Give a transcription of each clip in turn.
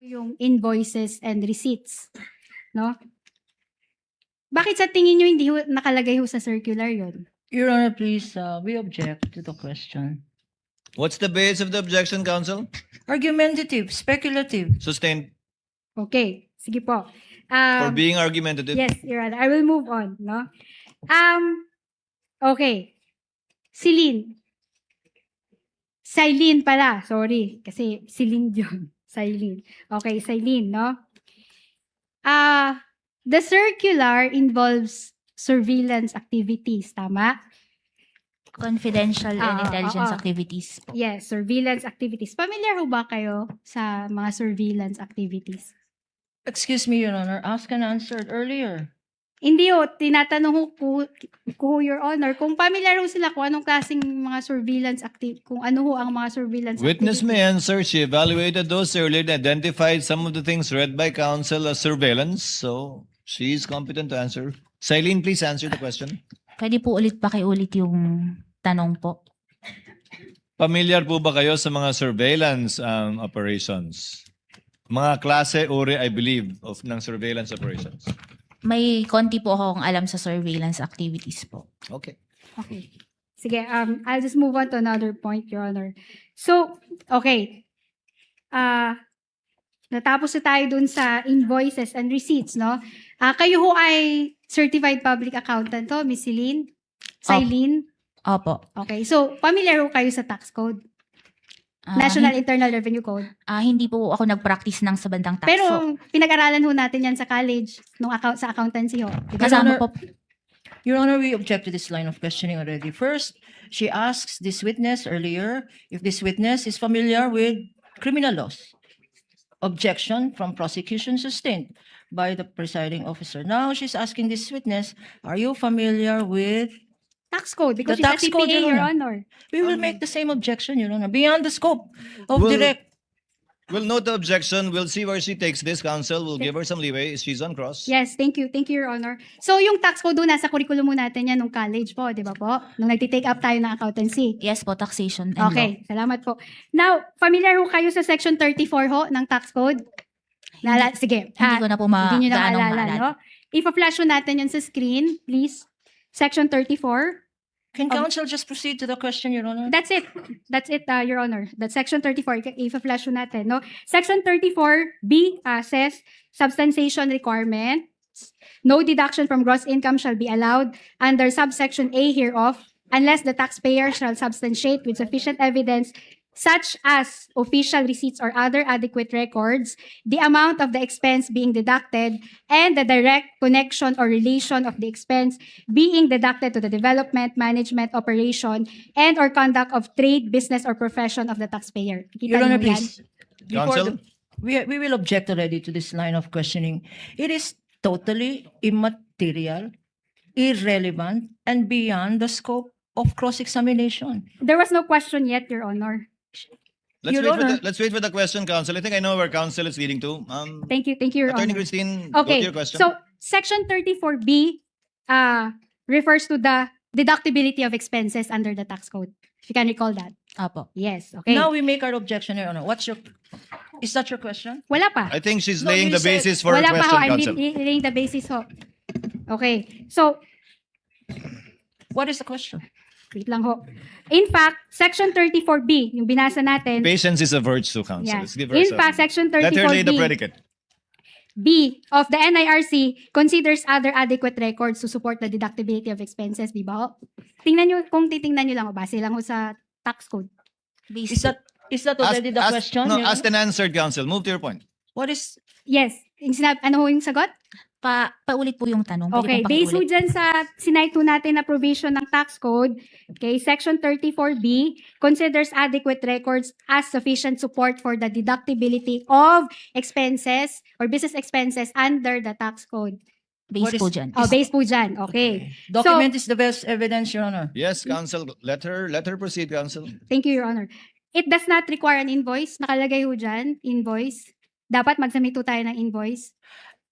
Yung invoices and receipts, no? Bakit sa tingin nyo hindi nakalagay ho sa circular yon? Your Honor, please, we object to the question. What's the base of the objection, counsel? Argumentative, speculative. Sustained Okay, sige po. for being argumentative. Yes, Your Honor. I will move on, no? Okay. Celine. Celine pala, sorry. Kasi Celine yun. Celine. Okay, Celine, no? The circular involves surveillance activities, tama? Confidential and intelligence oo. activities po. Yes, surveillance activities. Familiar ho ba kayo sa mga surveillance activities? Excuse me, Your Honor, asked and answered earlier. Hindi ho, tinatanong ko, Your Honor, kung familiar ho sila kung anong klaseng mga surveillance kung ano ho ang mga surveillance Witness activities. may answer. She evaluated those earlier and identified some of the things read by counsel as surveillance. So, she is competent to answer. Celine, please answer the question. Pwede po ulit pakiulit yung tanong po. Familiar po ba kayo sa mga surveillance operations? Mga klase, uri, I believe, ng surveillance operations. May konti po akong alam sa surveillance activities po. Okay. Okay. Sige, I'll just move on to another point, Your Honor. So, okay. Natapos na tayo dun sa invoices and receipts, no? Kayo ho ay certified public accountant to, Miss Celine? Celine? Opo. Okay. So, familiar ho kayo sa tax code? National Internal Revenue Code? Hindi po ako nag-practice ng sa bandang tax. Pero, So, pinag-aralan ho natin yan sa college, sa accountancy ho. Diba? kasama po. Your Honor, we object to this line of questioning already. First, she asks this witness earlier if this witness is familiar with criminal laws. Objection from prosecution sustained by the presiding officer. Now, she's asking this witness, are you familiar with... Tax code, because The she's a tax code, CPA, Your Your Honor. Honor. We will make the same objection, Your Honor, beyond the scope of Well, direct... We'll note the objection. We'll see where she takes this, counsel. We'll give her some leeway. She's on cross. Yes, thank you. Thank you, Your Honor. So, yung tax code doon, nasa curriculum mo natin yan nung college po, di ba po? Nung nagtitake up tayo ng accountancy. Yes po, taxation and law. Okay, salamat po. Now, familiar ho kayo sa section 34 ho ng tax code? Sige. Hindi ko na po Hindi nyo na gaanong maalala, maalala. no? Ipa-flash ho natin yun sa screen, please. Section 34. Can counsel just proceed to the question, Your Honor? That's it. That's it, Your Honor. That's section 34. Ipa-flash ho natin, no? Section 34B says, substantiation requirement. No deduction from gross income shall be allowed under subsection A hereof unless the taxpayer shall substantiate with sufficient evidence such as official receipts or other adequate records, the amount of the expense being deducted, and the direct connection or relation of the expense being deducted to the development, management, operation, and or conduct of trade, business, or profession of the taxpayer. Kita Your Honor, niyo yan? please. Before Counsel? we will object already to this line of questioning. It is totally immaterial, irrelevant, and beyond the scope of cross-examination. There was no question yet, Your Honor. Your Honor. Let's wait for the question, counsel. I think I know where counsel is leading to. Thank you, Your Attorney Honor. Christine, go to Okay, your question. so section 34B refers to the deductibility of expenses under the tax code. If you can recall that. Opo. Yes, okay. Now we make our objection, Your Honor. Is that your question? Wala pa. I think she's No, laying you the said- basis for her Wala pa ho. question, I'm counsel. laying the basis ho. Okay, so, What is the question? wait lang ho. In fact, section 34B, yung binasa natin. Patience is a virtue, counsel. Yeah. Let's give her In some. fact, section Let her lay the 34B. predicate. B of the NIRC considers other adequate records to support the deductibility of expenses, di ba ho? Tingnan nyo, kung titingnan nyo lang ho, base lang ho sa tax code. Is that already the question? No, Your asked Honor? and answered, counsel. Move to your point. What is... Yes. Yung ano ho yung sagot? Paulit po yung tanong. Pwede Okay, pong based ho pakiulit. dyan sa sinite ho natin na provision ng tax code, okay, section 34B considers adequate records as sufficient support for the deductibility of expenses or business expenses under the tax code. Base What po is- dyan. Based po dyan, okay. Document is the best evidence, Your Honor. Yes, counsel. Let her proceed, counsel. Thank you, Your Honor. It does not require an invoice. Nakalagay ho dyan, invoice. Dapat mag-submit ho tayo ng invoice.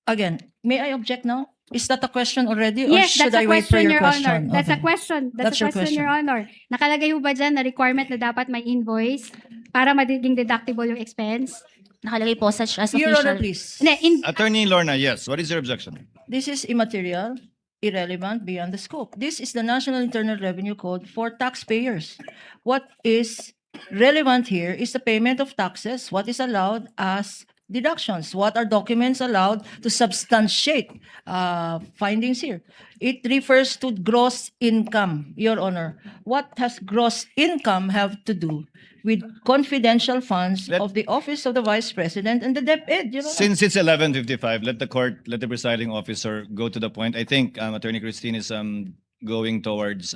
Again, may I object now? Is that a question already? Or Yes, should that's I a wait for question, your Your Honor. question? That's a Okay. question. That's That's a your question, Your Honor. Nakalagay ho ba dyan na requirement na dapat may invoice para magiging deductible yung expense? Nakalagay po such as Your Honor, official. please. Hindi, Attorney Lorna, yes. What is your objection? This is immaterial, irrelevant, beyond the scope. This is the National Internal Revenue Code for taxpayers. What is relevant here is the payment of taxes, what is allowed as deductions, what are documents allowed to substantiate findings here. It refers to gross income, Your Honor. What has gross income have to do with confidential funds Let- of the Office of the Vice President and the DepEd, Your Honor? Since it's 11:55, let the presiding officer go to the point. I think Attorney Christine is going towards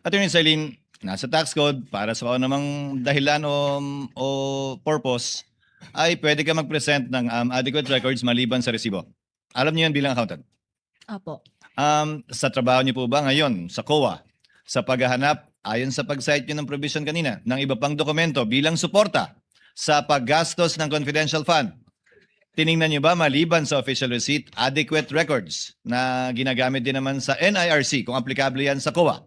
Attorney Celine, nasa tax code para sa kung namang dahilan o purpose ay pwede ka mag-present ng adequate records maliban sa resibo. Alam niyo yan bilang accountant. Opo. Sa trabaho niyo po ba ngayon sa COA, sa paghahanap, ayon sa pag-cite niyo ng provision kanina, ng iba pang dokumento bilang suporta sa paggastos ng confidential fund, tiningnan niyo ba maliban sa official receipt, adequate records na ginagamit din naman sa NIRC kung aplikable yan sa COA?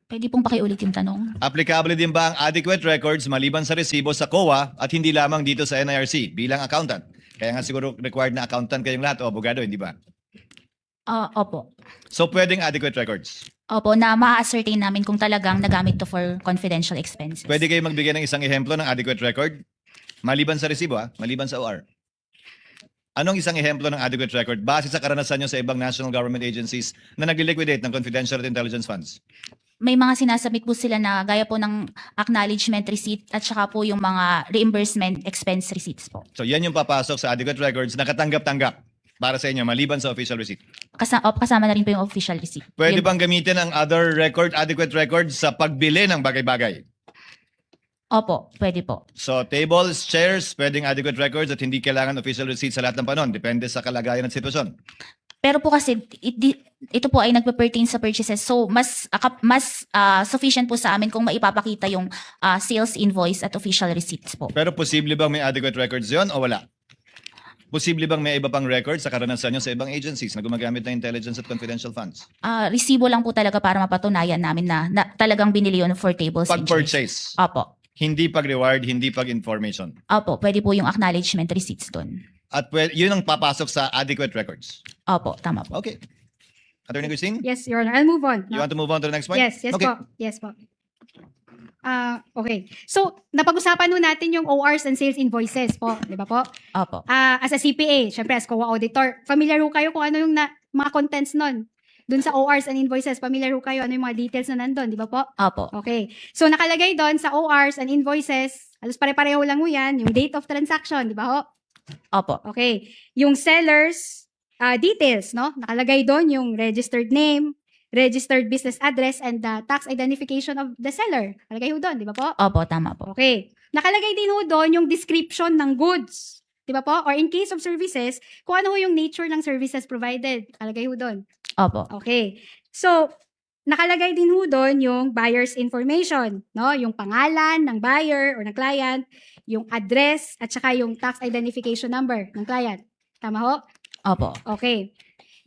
Pwede pong pakiulit yung tanong. Applicable din ba ang adequate records maliban sa resibo sa COA at hindi lamang dito sa NIRC bilang accountant? Kaya nga siguro required na accountant kayong lahat o abogado, hindi ba? Opo. So pwedeng adequate records. Opo, na ma-ascertain namin kung talagang nagamit to for confidential expenses. Pwede kayo magbigay ng isang ehemplo ng adequate record? Maliban sa resibo, maliban sa OR. Anong isang ehemplo ng adequate record base sa karanasan nyo sa ibang national government agencies na nag-liquidate ng confidential at intelligence funds? May mga sinasubmit po sila na gaya po ng acknowledgement receipt at saka po yung mga reimbursement expense receipts po. So yan yung papasok sa adequate records na katanggap-tanggap para sa inyo maliban sa official receipt. Kasama na rin po yung official receipt. Pwede Yun. bang gamitin ang other record, adequate records sa pagbili ng bagay-bagay? Opo, pwede po. So tables, chairs, pwedeng adequate records at hindi kailangan official receipt sa lahat ng panon. Depende sa kalagayan at sitwasyon. Pero po kasi ito po ay nagpe-pertain sa purchases. So mas sufficient po sa amin kung maipapakita yung sales invoice at official receipts po. Pero posible bang may adequate records yon o wala? Posible bang may iba pang records sa karanasan nyo sa ibang agencies na gumagamit ng intelligence at confidential funds? Resibo lang po talaga para mapatunayan namin na talagang binili yun for tables and chairs. Pag-purchase, Opo. hindi pag-reward, hindi pag-information. Opo, pwede po yung acknowledgement receipts doon. At yun ang papasok sa adequate records. Opo, tama po. Okay. Attorney Christine, yes, Your Honor. I'll move on. you want to move on to the next point? Yes, yes Okay. po. Yes po. Okay. So, napag-usapan nun natin yung ORs and sales invoices po. Di ba po? Opo. As a CPA, syempre as COA auditor, familiar ho kayo kung ano yung mga contents nun. Dun sa ORs and invoices, familiar ho kayo ano yung mga details na nandun, di ba po? Opo. Okay. So, nakalagay doon sa ORs and invoices, halos pare-pareho lang ho yan, yung date of transaction, di ba ho? Opo. Okay. Yung seller's details, no? Nakalagay doon yung registered name, registered business address, and the tax identification of the seller. Nakalagay ho doon, di ba po? Opo, tama po. Okay. Nakalagay din ho doon yung description ng goods. Di ba po? Or in case of services, kung ano ho yung nature ng services provided. Nakalagay ho doon. Opo. Okay. So, nakalagay din ho doon yung buyer's information, no? Yung pangalan ng buyer or ng client, yung address, at saka yung tax identification number ng client. Tama ho? Opo. Okay.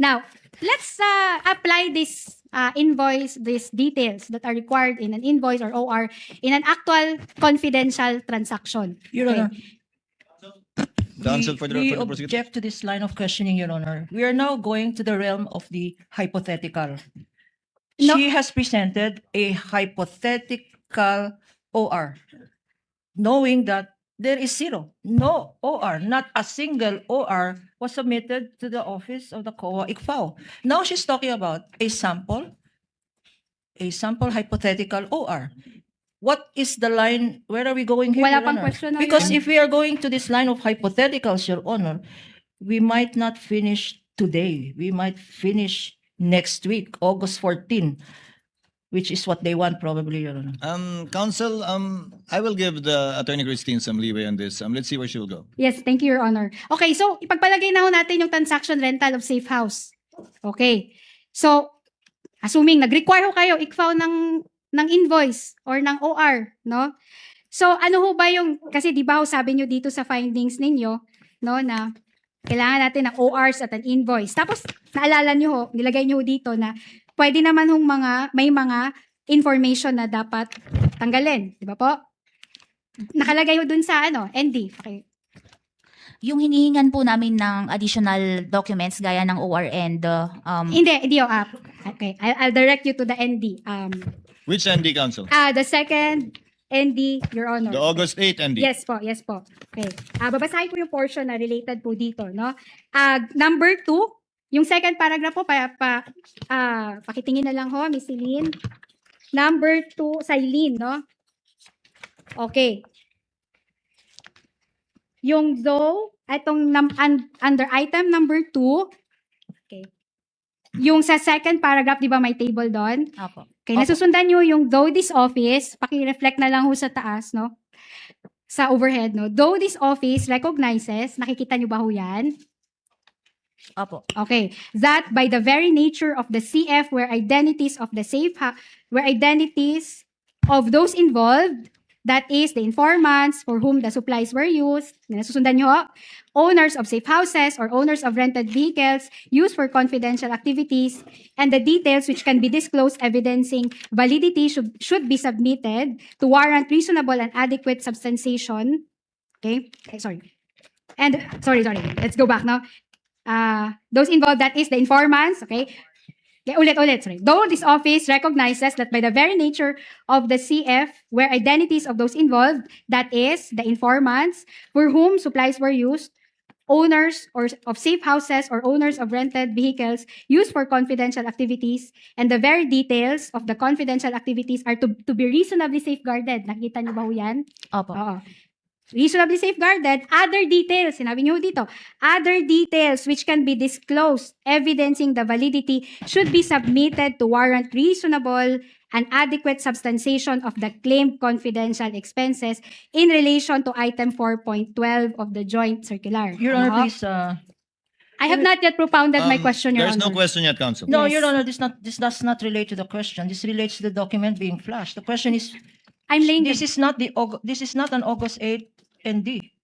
Now, let's apply this invoice, these details that are required in an invoice or OR in an actual confidential transaction. Your Okay. Honor, Counsel for the we prosecutor. object to this line of questioning, Your Honor. We are now going to the realm of the hypothetical. No. She has presented a hypothetical OR, knowing that there is zero, no OR, not a single OR was submitted to the office of the COA ICFAO. Now she's talking about a sample hypothetical OR. What is the line? Where are we going here, Wala Your pang Honor? question, no, Because Your if we are going to this line of hypotheticals, Your Honor, we might not finish today. We might finish next week, August 14, which is what they want probably, Your Honor. Counsel, I will give the Attorney Christine some leeway on this. Let's see where she will go. Yes, thank you, Your Honor. Okay, so ipagpalagay na ho natin yung transaction rental of safe house. Okay. So, assuming nag-require ho kayo, ICFAO ng invoice or ng OR, no? So, ano ho ba yung, kasi di ba ho sabi nyo dito sa findings ninyo, no, na kailangan natin ng ORs at an invoice. Tapos, naalala nyo ho, nilagay nyo ho dito na pwede naman hong may mga information na dapat tanggalin. Di ba po? Nakalagay ho dun sa ND. Okay. Yung hinihingan po namin ng additional documents gaya ng OR and Hindi ho. Okay, I'll direct you to the ND. Which ND, Counsel? The second ND, Your Honor. The August 8 ND. Yes po. Okay. Babasahin ko yung portion na related po dito, no? Number 2, yung second paragraph po, pakitingin na lang ho, Miss Celine. Number 2, Silene, no? Okay. Yung though, itong under item number 2, okay. Yung sa second paragraph, di ba may table doon? Opo. Okay, nasusundan nyo yung though this office, paki-reflect na lang ho sa taas, no? Sa overhead, no? Though this office recognizes, nakikita nyo ba ho yan? Opo. Okay, that by the very nature of the CF where identities of those involved, that is the informants for whom the supplies were used, nasusundan nyo ho, owners of safe houses or owners of rented vehicles used for confidential activities, and the details which can be disclosed evidencing validity should be submitted to warrant reasonable and adequate substantiation. Okay, sorry. And, sorry, let's go back now. Those involved, that is the informants, okay? Okay, ulit, sorry. Though this office recognizes that by the very nature of the CF, where identities of those involved, that is, the informants, for whom supplies were used, owners of safe houses or owners of rented vehicles used for confidential activities, and the very details of the confidential activities are to be reasonably safeguarded. Nakita niyo ba ho yan? Opo. Oo. Reasonably safeguarded, other details, sinabi niyo dito, other details which can be disclosed evidencing the validity should be submitted to warrant reasonable and adequate substantiation of the claimed confidential expenses in relation to item 4.12 of the joint circular. Your Honor, Ano? please. I have not yet propounded my question, Your There's Honor. no question yet, Counsel. No, Yes. Your Honor, this does not relate to the question. This relates to the document being flashed. The question is, I'm laying this is not an August 8 ND.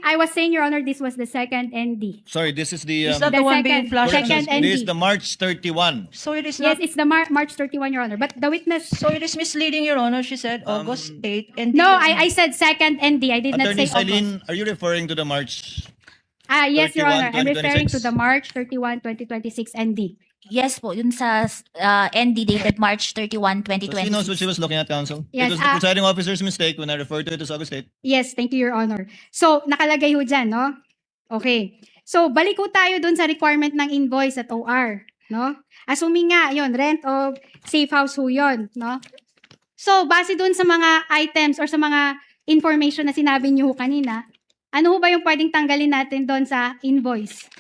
I was saying, Your Honor, this was the second ND. Sorry, this is the... Is that The the one being second- flashed? second correction. This is ND. the March 31. So it is Yes, not. it's the March 31, Your Honor. But the witness... So it is misleading, Your Honor. She said August 8 ND. No, I said second ND. I did not Attorney say August. Silene, are you referring to the March? Yes, Your 31, Honor. I'm referring to 2026. the March 31, 2026 ND. Yes po, yun sa ND dated March 31, So she knows 2020. what she was looking at, Counsel? Yes, It was the presiding officer's mistake when I referred to it as August 8. Yes, thank you, Your Honor. So, nakalagay ho dyan, no? Okay. So, balik ho tayo dun sa requirement ng invoice at OR, no? Assuming nga, yon rent of safe house ho yun, no? So, base dun sa mga items or sa mga information na sinabi niyo ho kanina, ano ho ba yung pwedeng tanggalin natin doon sa invoice?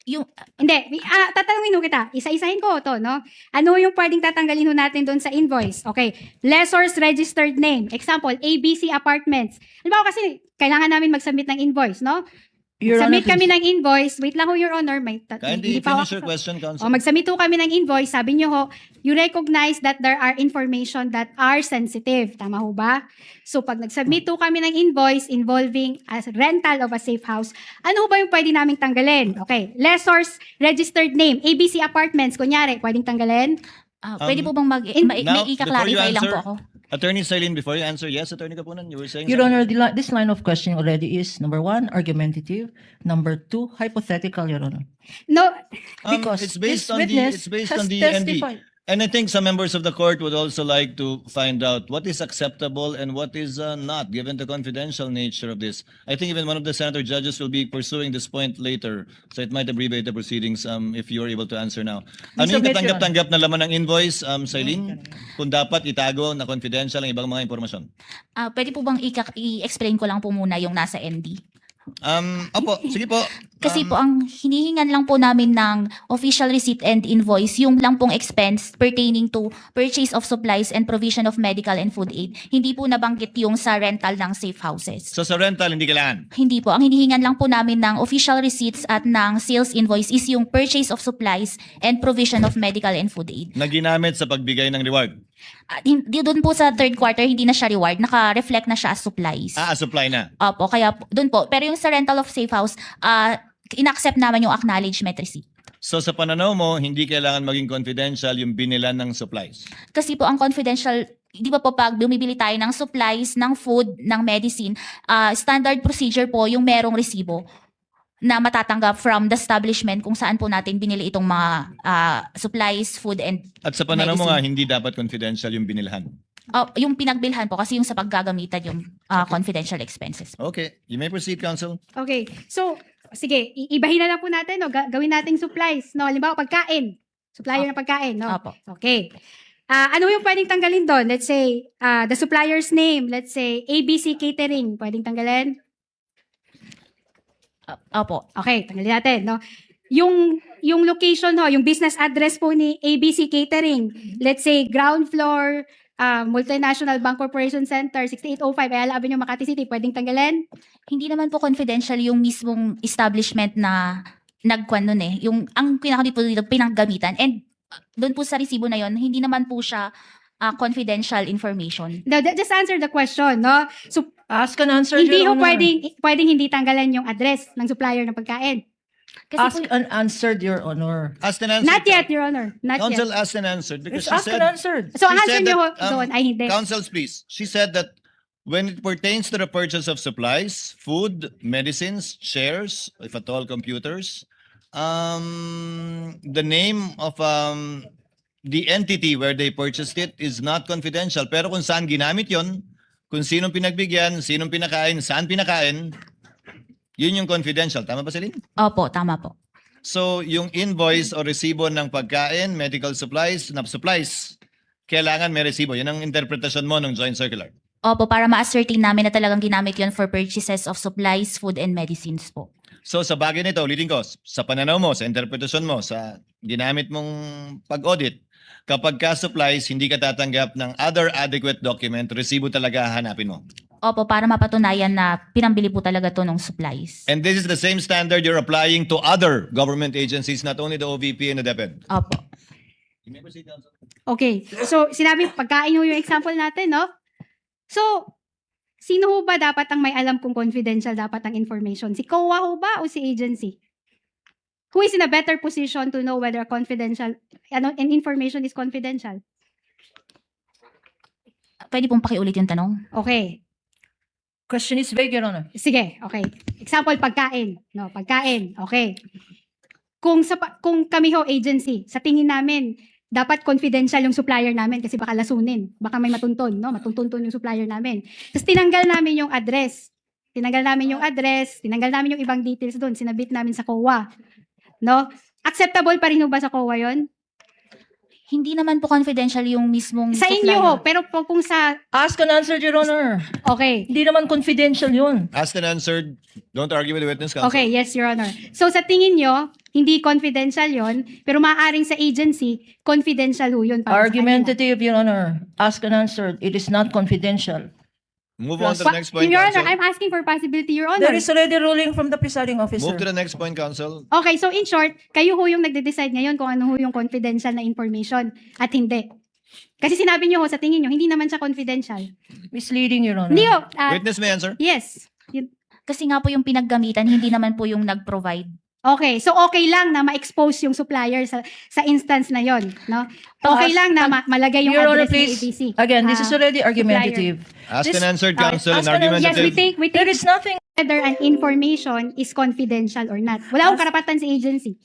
Yung Hindi, tatanungin ho kita. Isa-isahin ko to, no? Ano yung pwedeng tatanggalin ho natin doon sa invoice? Okay. Lessor's registered name. Example, ABC Apartments. Halimbawa kasi, kailangan namin mag-submit ng invoice, no? Your Honor, Submit kami please. ng invoice. Wait lang ho, Your Honor. Kindly hindi pa finish your ako- question, Counsel. mag-submit ho kami ng invoice. Sabi niyo ho, you recognize that there are information that are sensitive. Tama ho ba? So, pag nag-submit ho kami ng invoice involving a rental of a safe house, ano ho ba yung pwede naming tanggalin? Okay. Lessor's registered name, ABC Apartments, kunyari, pwedeng tanggalin? pwede po bang may Now, ika-clarify lang po ako? Attorney Silene, before you answer, yes, Attorney Kapunan, you were saying Your something? Honor, this line of questioning already is number 1, argumentative. Number 2, hypothetical, Your Honor. No, Because it's based this on witness the has ND. testified. And I think some members of the court would also like to find out what is acceptable and what is not, given the confidential nature of this. I think even one of the senator judges will be pursuing this point later, so it might abbreviate the proceedings if you're able to answer now. Ano yung Submit, Your katanggap-tanggap na laman ng invoice, Silene? Kung dapat itago na confidential ang ibang mga impormasyon. Pwede po bang i-explain ko lang po muna yung nasa ND? Opo, sige po. Kasi po ang hinihingan lang po namin ng official receipt and invoice, yung lang pong expense pertaining to purchase of supplies and provision of medical and food aid. Hindi po nabanggit yung sa rental ng safe houses. So sa rental, hindi kailangan. Hindi po. Ang hinihingan lang po namin ng official receipts at ng sales invoice is yung purchase of supplies and provision of medical and food aid. Na ginamit sa pagbigay ng reward. Di doon po sa third quarter, hindi na siya reward. Naka-reflect na siya as supplies. Supply na. Opo, kaya doon po. Pero yung sa rental of safe house, inaccept naman yung acknowledgement receipt. So sa pananaw mo, hindi kailangan maging confidential yung binilan ng supplies. Kasi po ang confidential, di ba po pag bumibili tayo ng supplies, ng food, ng medicine, standard procedure po yung merong resibo na matatanggap from the establishment kung saan po natin binili itong mga supplies, food, and At sa pananaw mo medicine. nga, hindi dapat confidential yung binilhan. Yung pinagbilhan po kasi yung sa paggagamitan yung confidential expenses. Okay, you may proceed, counsel. Okay. So, sige, ibahin na lang po natin, no? Gawin nating supplies, no? Halimbawa, pagkain. Supplier ng pagkain, no? Opo. Okay. Ano yung pwedeng tanggalin doon? Let's say, the supplier's name. Let's say, ABC Catering. Pwedeng tanggalin? Opo. Okay, tanggalin natin, no? Yung location ho, yung business address po ni ABC Catering. Let's say, ground floor, Multinational Bank Corporation Center, 6805, Ayala Avenue, Makati City. Pwedeng tanggalin? Hindi naman po confidential yung mismong establishment na nagkwan nun eh. Yung, ang pinaka dito pinaggamitan. And doon po sa resibo na yon, hindi naman po siya confidential information. No, just answer the question, no? So, Ask and answer, hindi Your ho Honor. pwedeng hindi tanggalan yung address ng supplier ng pagkain. Kasi Ask po, and answered, Your Honor. Asked and answered. Not yet, Your Honor. Not Counsel yet. asked and answered because It's she asked and said, answered. So, ang she answer said niyo ho that, doon ay hindi. counsels please. She said that when it pertains to the purchase of supplies, food, medicines, chairs, if at all computers, the name of the entity where they purchased it is not confidential. Pero kung saan ginamit yon, kung sinong pinagbigyan, sinong pinakain, saan pinakain, yun yung confidential. Tama ba, Celine? opo, tama po. So, yung invoice o resibo ng pagkain, medical supplies, kailangan may resibo. Yan ang interpretasyon mo ng joint circular. Opo, para ma-ascertain namin na talagang ginamit yon for purchases of supplies, food, and medicines po. So, sa bagay nito, ulitin ko, sa pananaw mo, sa interpretasyon mo, sa ginamit mong pag-audit, kapag ka supplies, hindi ka tatanggap ng other adequate document, resibo talaga hanapin mo. Opo, para mapatunayan na pinambili po talaga to ng supplies. And this is the same standard you're applying to other government agencies, not only the OVP and the DepEd. Opo. Okay. So, sinabi, pagkain ho yung example natin, no? So, sino ho ba dapat ang may alam kung confidential dapat ang information? Si COA ho ba o si agency? Who is in a better position to know whether confidential, an information is confidential? Pwede pong pakiulit yung tanong? Okay. Question is vague, Your Honor. Sige, okay. Example, pagkain. No, pagkain. Okay. Kung kami ho agency, sa tingin namin, dapat confidential yung supplier namin kasi baka lasunin. Baka may matunton, no? Matuntunton yung supplier namin. Tapos tinanggal namin yung address. Tinanggal namin yung ibang details doon. Sinabit namin sa COA. No? Acceptable pa rin ho ba sa COA yon? Hindi naman po confidential yung mismong Sa supplier. inyo ho, pero kung sa... Ask and answered, Your Honor. Okay. Hindi naman confidential yun. Asked and answered. Don't argue with the witness, counsel. Okay, yes, Your Honor. So sa tingin nyo, hindi confidential yon, pero maaaring sa agency, confidential ho yun. para sa kanila. Argumentative, Your Honor. Ask and answered. It is not confidential. Move on to the next point, Your Honor, counsel. I'm asking for possibility, Your Honor. There is already ruling from the presiding officer. Move to the next point, counsel. Okay, so in short, kayo ho yung nagde-decide ngayon kung ano ho yung confidential na information at hindi. Kasi sinabi niyo ho sa tingin niyo, hindi naman siya confidential. Misleading, Your Honor. Hindi ho. Witness may answer. Yes. Kasi nga po yung pinaggamitan, hindi naman po yung nag-provide. Okay, so okay lang na ma-expose yung supplier sa instance na yon, no? Okay lang na malagay yung Your Honor, address ng please. ABC. Again, this is already argumentative. Asked This- and answered, counsel, and ask and answered. Yes, argumentative. we There take is nothing. whether an information is confidential or not. Wala akong karapatan sa agency.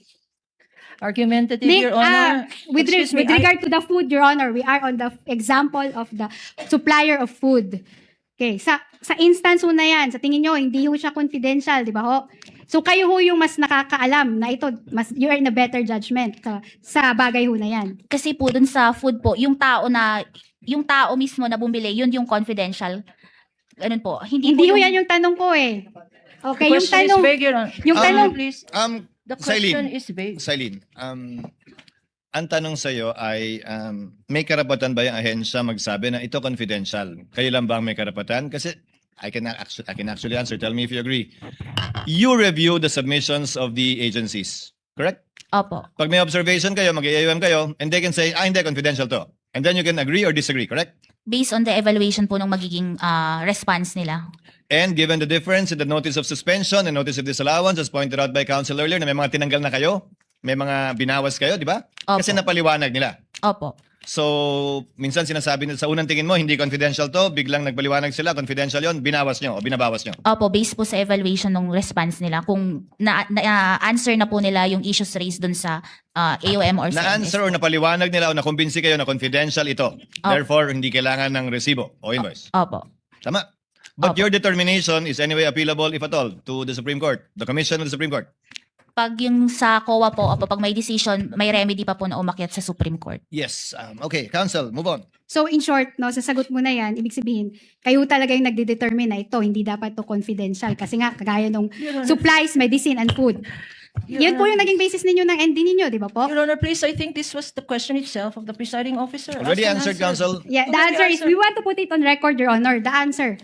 Argumentative, Your Honor. With Excuse me, regard to the food, Your Honor, we are on the example of the supplier of food. Okay, sa instance ho na yan, sa tingin nyo, hindi ho siya confidential, di ba ho? So kayo ho yung mas nakakaalam na ito, you are in a better judgment sa bagay ho na yan. Kasi po dun sa food po, yung tao mismo na bumili, yun yung confidential. Ganun po. Hindi Hindi po ho yan yung tanong ko eh. Okay, The yung question is tanong, vague, Your Honor. yung tanong, Please. The Silene. question is vague. Silene, ang tanong sa'yo ay, may karapatan ba yung ahensya magsabi na ito confidential? Kayo lang ba ang may karapatan? Kasi I can actually answer. Tell me if you agree. You review the submissions of the agencies, correct? Opo. Pag may observation kayo, mag-AUM kayo, and they can say, hindi, confidential to. And then you can agree or disagree, correct? Based on the evaluation po ng magiging response nila. And given the difference in the notice of suspension and notice of disallowance, as pointed out by counsel earlier, na may mga tinanggal na kayo, may mga binawas kayo, di ba? Opo. Kasi napaliwanag nila. Opo. So, minsan sinasabi nila sa unang tingin mo, hindi confidential to, biglang nagpaliwanag sila, confidential yon, binawas nyo o binabawas nyo. Opo, based po sa evaluation ng response nila, kung na-answer na po nila yung issues raised dun sa AOM or sa Na-answer or napaliwanag nila o nakumbinsi kayo na confidential ito. Therefore, hindi kailangan ng resibo o invoice. Opo. Tama? But Opo. your determination is anyway appealable, if at all, to the Supreme Court, the Commission of the Supreme Court. Pag yung sa COA po, opo, pag may decision, may remedy pa po na umakyat sa Supreme Court. Yes. Okay, counsel, move on. So in short, no, sa sagot mo na yan, ibig sabihin, kayo talaga yung nagde-determine na ito, hindi dapat to confidential. Kasi nga, kagaya nung supplies, medicine, and food. Yun po yung naging basis ninyo ng ND ninyo, di ba po? Your Honor, please, I think this was the question itself of the presiding officer. Already Ask and answered, answer. counsel. Yeah, the Already answer is, we answered. want to put it on record, Your Honor. The answer.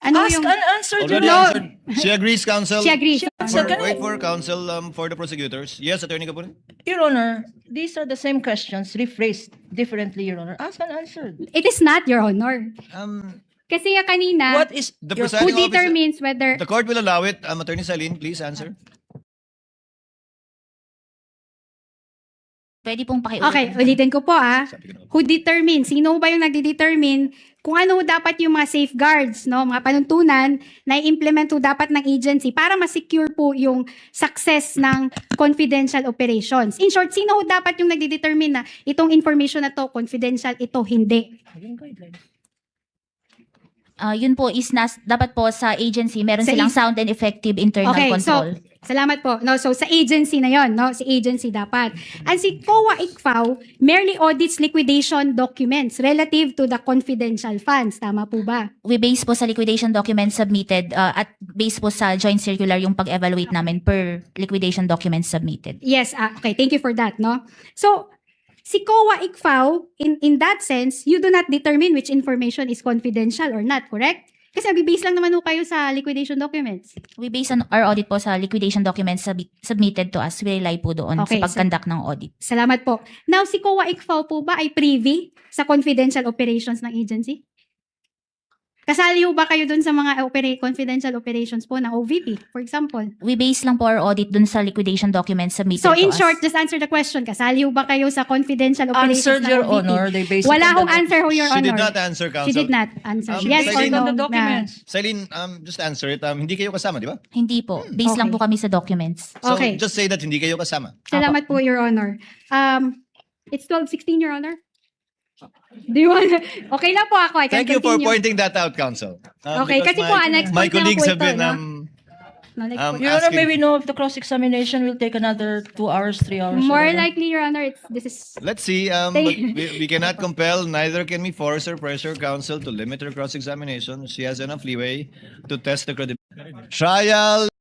Ano Ask yung... and answer, Your Already Honor. answered. She agrees, counsel. She agrees. She answered. Can I- Wait for counsel for the prosecutors. Yes, Attorney Kapunin. Your Honor, these are the same questions rephrased differently, Your Honor. Ask and answer. It is not, Your Honor. Kasi nga kanina, What is The your- presiding who officer- determines whether... The court will allow it. Attorney Saline, please answer. Pwede pong pakiulit. Okay, ulitin ko po Sabi ko na. Who determines? Sino ba yung nagde-determine kung ano dapat yung mga safeguards, no, mga panuntunan na i-implement po dapat ng agency para ma-secure po yung success ng confidential operations. In short, sino dapat yung nagde-determine na itong information na to confidential, ito hindi? Yung guidelines. Yun po is dapat po sa agency, meron Sa silang sound and effective internal Okay, control. so salamat po. No, so sa agency na 'yon, no, si agency dapat. And si COA ICFAO merely audits liquidation documents relative to the confidential funds. Tama po ba? We base po sa liquidation documents submitted at base po sa joint circular yung pag-evaluate namin per liquidation documents submitted. Yes, okay, thank you for that, no? So, si COA ICFAO, in that sense, you do not determine which information is confidential or not, correct? Kasi nag-base lang naman po kayo sa liquidation documents. We base on our audit po sa liquidation documents submitted to us. We rely po doon Okay, sa pag-conduct ng audit. Salamat po. Now, si COA ICFAO po ba ay privy sa confidential operations ng agency? Kasali po ba kayo dun sa mga confidential operations po ng OVP, for example? We base lang po our audit doon sa liquidation documents submitted So, to in us. short, just answer the question. Kasali po ba kayo sa confidential operations Answered, ng Your OVP? Honor. They based Wala it on akong the- answer ho, Your She Honor. did not answer, counsel. She did not answer. Um, Yes based or Based no? on the na- documents. Celine, just answer it. Hindi kayo kasama, di ba? Hindi po. Base lang Okay. po kami sa documents. So, Okay. just say that hindi kayo kasama. Salamat po, Your Honor. It's 12:16, Your Honor. Do you want... Okay lang po ako. I can Thank you for continue. pointing that out, counsel. Okay, Because kasi po, next my point na colleagues po have ito, been no? No, next um, point. Your Honor, asking- may we know if the cross-examination will take another 2 hours, 3 hours? Your More Honor? likely, Your Honor, this is... Let's see. But we cannot compel, neither can we force or pressure counsel to limit her cross-examination. She has enough leeway to test the credibility. Trial